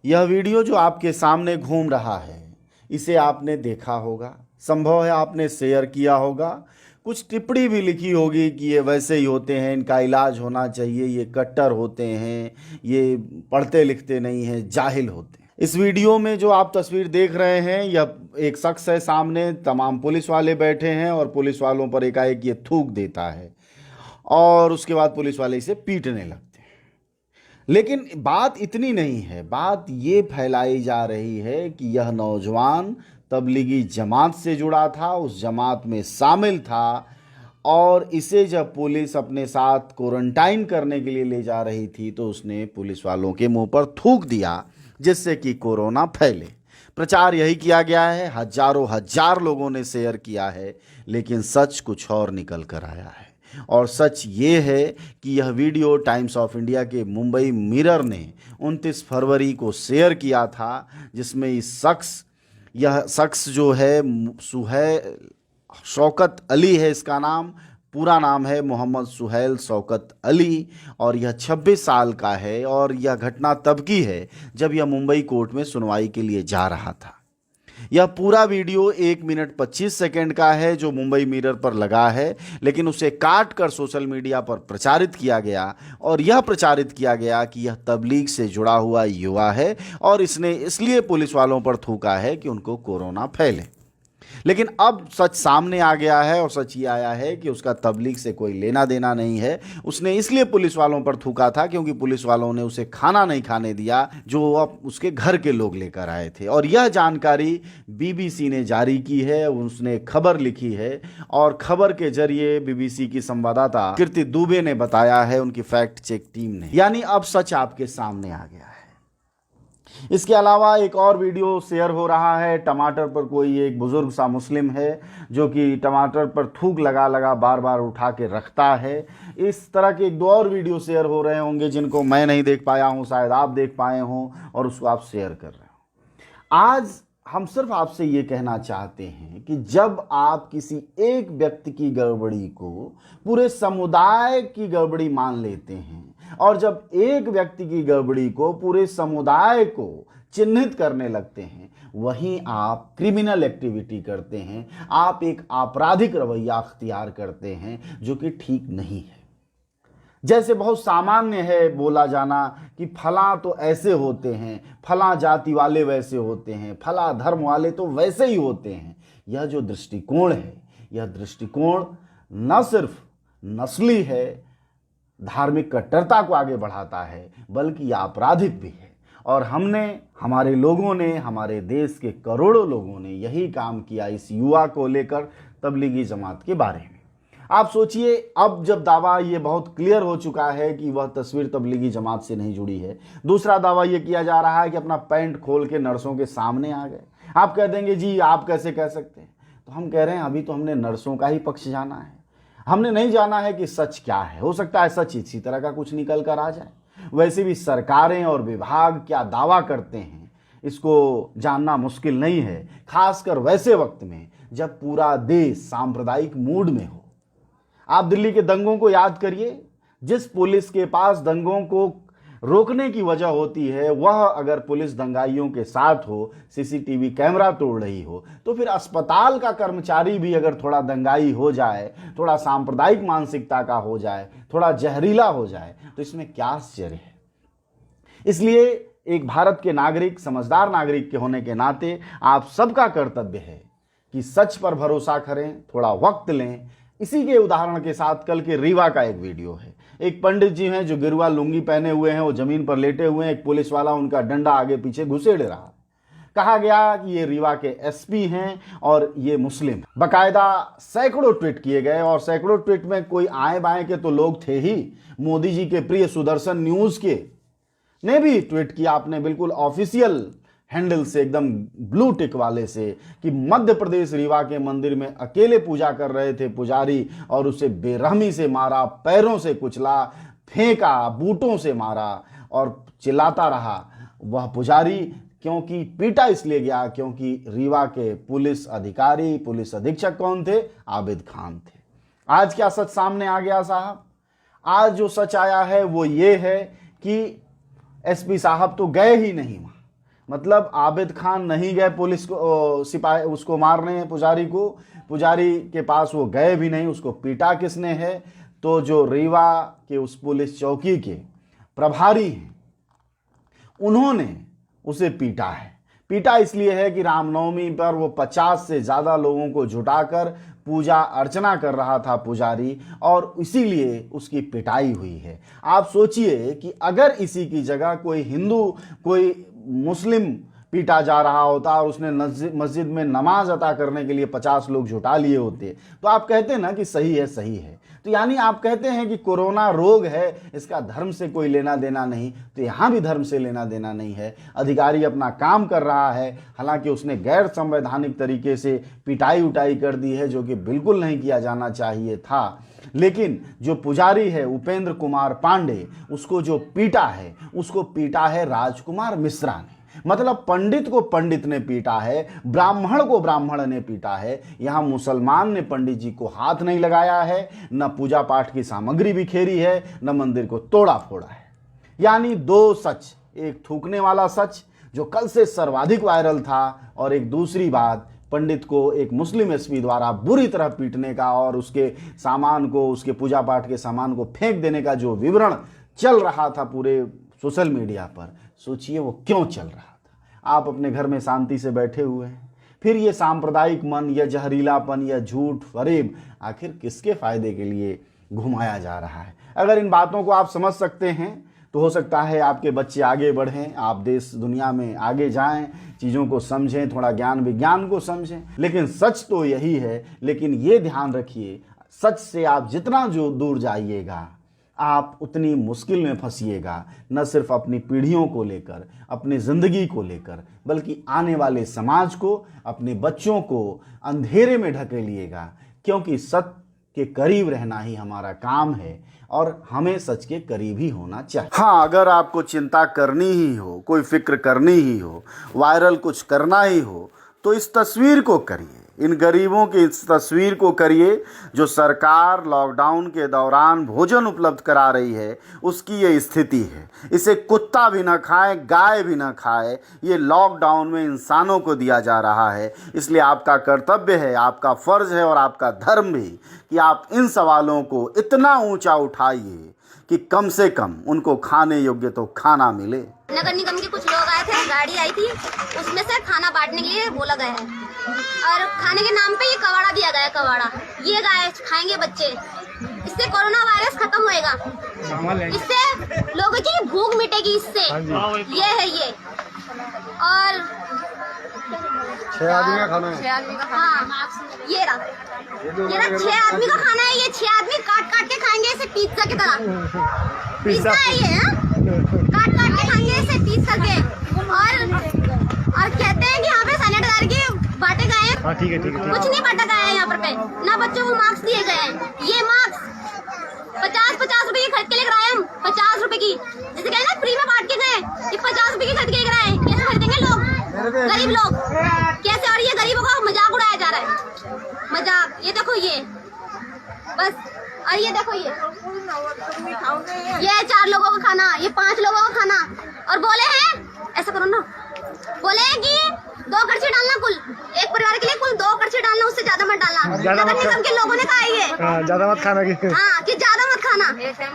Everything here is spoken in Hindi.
यह वीडियो जो आपके सामने घूम रहा है, इसे आपने देखा होगा, संभव है आपने शेयर किया होगा, कुछ टिप्पणी भी लिखी होगी कि ये वैसे ही होते हैं, इनका इलाज होना चाहिए, ये कट्टर होते हैं, ये पढ़ते लिखते नहीं हैं, जाहिल होते हैं। इस वीडियो में जो आप तस्वीर देख रहे हैं, यह एक शख्स है, सामने तमाम पुलिस वाले बैठे हैं और पुलिस वालों पर एकाएक ये थूक देता है और उसके बाद पुलिस वाले इसे पीटने लगते हैं। लेकिन बात इतनी नहीं है, बात ये फैलाई जा रही है कि यह नौजवान तबलीगी जमात से जुड़ा था, उस जमात में शामिल था और इसे जब पुलिस अपने साथ क्वारंटाइन करने के लिए ले जा रही थी तो उसने पुलिस वालों के मुंह पर थूक दिया, जिससे कि कोरोना फैले। प्रचार यही किया गया है, हजारों हजार लोगों ने शेयर किया है, लेकिन सच कुछ और निकल कर आया है। और सच ये है कि यह वीडियो टाइम्स ऑफ इंडिया के मुंबई मिरर ने 29 फरवरी को शेयर किया था, जिसमें यह शख्स जो है सुहैल शौकत अली है, इसका नाम पूरा नाम है मोहम्मद सुहैल शौकत अली और यह 26 साल का है। और यह घटना तब की है जब यह मुंबई कोर्ट में सुनवाई के लिए जा रहा था। यह पूरा वीडियो 1 मिनट 25 सेकंड का है जो मुंबई मिरर पर लगा है, लेकिन उसे काट कर सोशल मीडिया पर प्रचारित किया गया और यह प्रचारित किया गया कि यह तबलीग से जुड़ा हुआ युवा है और इसने इसलिए पुलिस वालों पर थूका है कि उनको कोरोना फैले। लेकिन अब सच सामने आ गया है और सच ये आया है कि उसका तबलीग से कोई लेना देना नहीं है। उसने इसलिए पुलिस वालों पर थूका था क्योंकि पुलिस वालों ने उसे खाना नहीं खाने दिया जो अब उसके घर के लोग लेकर आए थे। और यह जानकारी बीबीसी ने जारी की है, उसने खबर लिखी है और खबर के जरिए बीबीसी की संवाददाता कीर्ति दुबे ने बताया है, उनकी फैक्ट चेक टीम ने। यानी अब सच आपके सामने आ गया है। इसके अलावा एक और वीडियो शेयर हो रहा है, टमाटर पर कोई एक बुजुर्ग सा मुस्लिम है जो कि टमाटर पर थूक लगा लगा बार बार उठा के रखता है। इस तरह के एक दो और वीडियो शेयर हो रहे होंगे जिनको मैं नहीं देख पाया हूं, शायद आप देख पाए हों और उसको आप शेयर कर रहे हो। आज हम सिर्फ आपसे ये कहना चाहते हैं कि जब आप किसी एक व्यक्ति की गड़बड़ी को पूरे समुदाय की गड़बड़ी मान लेते हैं और जब एक व्यक्ति की गड़बड़ी को पूरे समुदाय को चिन्हित करने लगते हैं, वहीं आप क्रिमिनल एक्टिविटी करते हैं, आप एक आपराधिक रवैया अख्तियार करते हैं जो कि ठीक नहीं है। जैसे बहुत सामान्य है बोला जाना कि फला तो ऐसे होते हैं, फला जाति वाले वैसे होते हैं, फला धर्म वाले तो वैसे ही होते हैं। यह जो दृष्टिकोण है, यह दृष्टिकोण न सिर्फ नस्ली है, धार्मिक कट्टरता को आगे बढ़ाता है, बल्कि आपराधिक भी है। और हमारे लोगों ने, हमारे देश के करोड़ों लोगों ने यही काम किया इस युवा को लेकर, तबलीगी जमात के बारे में। आप सोचिए, अब जब दावा ये बहुत क्लियर हो चुका है कि वह तस्वीर तबलीगी जमात से नहीं जुड़ी है, दूसरा दावा ये किया जा रहा है कि अपना पैंट खोल के नर्सों के सामने आ गए। आप कह देंगे जी आप कैसे कह सकते हैं, तो हम कह रहे हैं अभी तो हमने नर्सों का ही पक्ष जाना है, हमने नहीं जाना है कि सच क्या है। हो सकता है सच इसी तरह का कुछ निकल कर आ जाए। वैसे भी सरकारें और विभाग क्या दावा करते हैं, इसको जानना मुश्किल नहीं है, खासकर वैसे वक्त में जब पूरा देश सांप्रदायिक मूड में हो। आप दिल्ली के दंगों को याद करिए, जिस पुलिस के पास दंगों को रोकने की वजह होती है, वह अगर पुलिस दंगाइयों के साथ हो, सीसीटीवी कैमरा तोड़ रही हो, तो फिर अस्पताल का कर्मचारी भी अगर थोड़ा दंगाई हो जाए, थोड़ा सांप्रदायिक मानसिकता का हो जाए, थोड़ा जहरीला हो जाए, तो इसमें क्या आश्चर्य है। इसलिए एक भारत के नागरिक, समझदार नागरिक के होने के नाते आप सबका कर्तव्य है कि सच पर भरोसा करें, थोड़ा वक्त लें। इसी के उदाहरण के साथ कल के रीवा का एक वीडियो है। एक पंडित जी हैं जो गिरुआ लुंगी पहने हुए हैं, वो जमीन पर लेटे हुए हैं, एक पुलिस वाला उनका डंडा आगे पीछे घुसेड़ रहा। कहा गया कि ये रीवा के एसपी हैं और ये मुस्लिम। बकायदा सैकड़ों ट्वीट किए गए और सैकड़ों ट्वीट में कोई आए बाएं के तो लोग थे ही। मोदी जी के प्रिय सुदर्शन न्यूज के ने भी ट्वीट किया, आपने बिल्कुल ऑफिशियल हैंडल से, एकदम ब्लू टिक वाले से, कि मध्य प्रदेश रीवा के मंदिर में अकेले पूजा कर रहे थे पुजारी और उसे बेरहमी से मारा, पैरों से कुचला, फेंका, बूटों से मारा और चिल्लाता रहा वह पुजारी। क्योंकि पीटा इसलिए गया क्योंकि रीवा के पुलिस अधिकारी, पुलिस अधीक्षक कौन थे? आबिद खान थे। आज क्या सच सामने आ गया साहब? आज जो सच आया है वो ये है कि एसपी साहब तो गए ही नहीं वहां। मतलब आबिद खान नहीं गए पुलिस को सिपाही उसको मारने, पुजारी के पास वो गए भी नहीं। उसको पीटा किसने है? तो जो रीवा के उस पुलिस चौकी के प्रभारी हैं उन्होंने उसे पीटा है। पीटा इसलिए है कि रामनवमी पर वो 50 से ज़्यादा लोगों को जुटाकर पूजा अर्चना कर रहा था पुजारी, और इसीलिए उसकी पिटाई हुई है। आप सोचिए कि अगर इसी की जगह कोई हिंदू, कोई मुस्लिम पीटा जा रहा होता और उसने मस्जिद में नमाज अता करने के लिए 50 लोग जुटा लिए होते, तो आप कहते ना कि सही है, सही है। तो यानी आप कहते हैं कि कोरोना रोग है, इसका धर्म से कोई लेना देना नहीं, तो यहाँ भी धर्म से लेना देना नहीं है। अधिकारी अपना काम कर रहा है, हालांकि उसने गैर संवैधानिक तरीके से पिटाई उटाई कर दी है, जो कि बिल्कुल नहीं किया जाना चाहिए था। लेकिन जो पुजारी है उपेंद्र कुमार पांडे, उसको जो पीटा है, उसको पीटा है राजकुमार मिश्रा ने। मतलब पंडित को पंडित ने पीटा है, ब्राह्मण को ब्राह्मण ने पीटा है। यहाँ मुसलमान ने पंडित जी को हाथ नहीं लगाया है, न पूजा पाठ की सामग्री बिखेरी है, न मंदिर को तोड़ा फोड़ा है। यानी दो सच, एक थूकने वाला सच जो कल से सर्वाधिक वायरल था, और एक दूसरी बात पंडित को एक मुस्लिम एसपी द्वारा बुरी तरह पीटने का और उसके सामान को, उसके पूजा पाठ के सामान को फेंक देने का जो विवरण चल रहा था पूरे सोशल मीडिया पर, सोचिए वो क्यों चल रहा था। आप अपने घर में शांति से बैठे हुए हैं, फिर ये सांप्रदायिक मन या जहरीलापन या झूठ फरेब आखिर किसके फायदे के लिए घुमाया जा रहा है? अगर इन बातों को आप समझ सकते हैं तो हो सकता है आपके बच्चे आगे बढ़ें, आप देश दुनिया में आगे जाएं, चीज़ों को समझें, थोड़ा ज्ञान विज्ञान को समझें। लेकिन सच तो यही है। लेकिन ये ध्यान रखिए, सच से आप जितना जो दूर जाइएगा, आप उतनी मुश्किल में फंसिएगा, न सिर्फ अपनी पीढ़ियों को लेकर, अपनी ज़िंदगी को लेकर, बल्कि आने वाले समाज को, अपने बच्चों को अंधेरे में ढकेलिएगा। क्योंकि सत्य के करीब रहना ही हमारा काम है और हमें सच के करीब ही होना चाहिए। हाँ, अगर आपको चिंता करनी ही हो, कोई फिक्र करनी ही हो, वायरल कुछ करना ही हो, तो इस तस्वीर को करिए, इन गरीबों की इस तस्वीर को करिए जो सरकार लॉकडाउन के दौरान भोजन उपलब्ध करा रही है, उसकी ये स्थिति है। इसे कुत्ता भी ना खाए, गाय भी ना खाए, ये लॉकडाउन में इंसानों को दिया जा रहा है। इसलिए आपका कर्तव्य है, आपका फर्ज है और आपका धर्म भी कि आप इन सवालों को इतना ऊंचा उठाइए कि कम से कम उनको खाने योग्य तो खाना मिले। नगर निगम के कुछ लोग आए थे, गाड़ी आई थी, उसमें से खाना बांटने के लिए बोला गया है और खाने के नाम पे ये कवाड़ा दिया गया है। कवाड़ा ये गाय खाएंगे बच्चे, इससे कोरोना वायरस खत्म होएगा, इससे लोगों की भूख मिटेगी, इससे ये है ये। और 6 आदमी का खाना है। 6 आदमी का, हाँ ये रहा 6 आदमी का खाना है। ये 6 आदमी काट काट के खाएंगे इसे पिज्जा की तरह। पिज्जा है ये, काट काट के खाएंगे इसे पीस करके। और कहते हैं कि यहाँ पे सैनिटाइजर के बांटे गए हैं। हाँ, ठीक है, ठीक है। कुछ नहीं बांटा गया है यहाँ पे, ना बच्चों को मास्क दिए गए हैं। ये मास्क 50-50 रुपए की खरीद के लेकर आए हम, 50 रुपए की, जैसे कहते हैं फ्री में बांट के गए, ये 50 रुपए की खरीद के लेकर आए। कैसे खरीदेंगे लोग, गरीब लोग कैसे? और ये गरीबों का मजाक उड़ाया जा रहा है, मजाक। ये देखो ये बस, और ये देखो ये 4 लोगों का खाना, ये 5 लोगों का खाना। और बोले हैं ऐसा करो ना, बोले हैं कि 2 कड़छी डालना, कुल एक परिवार के लिए कुल 2 कड़छी डालना, उससे ज्यादा मत डालना। नगर निगम के लोगों ने कहा ये ज्यादा मत खाना की। हाँ, कि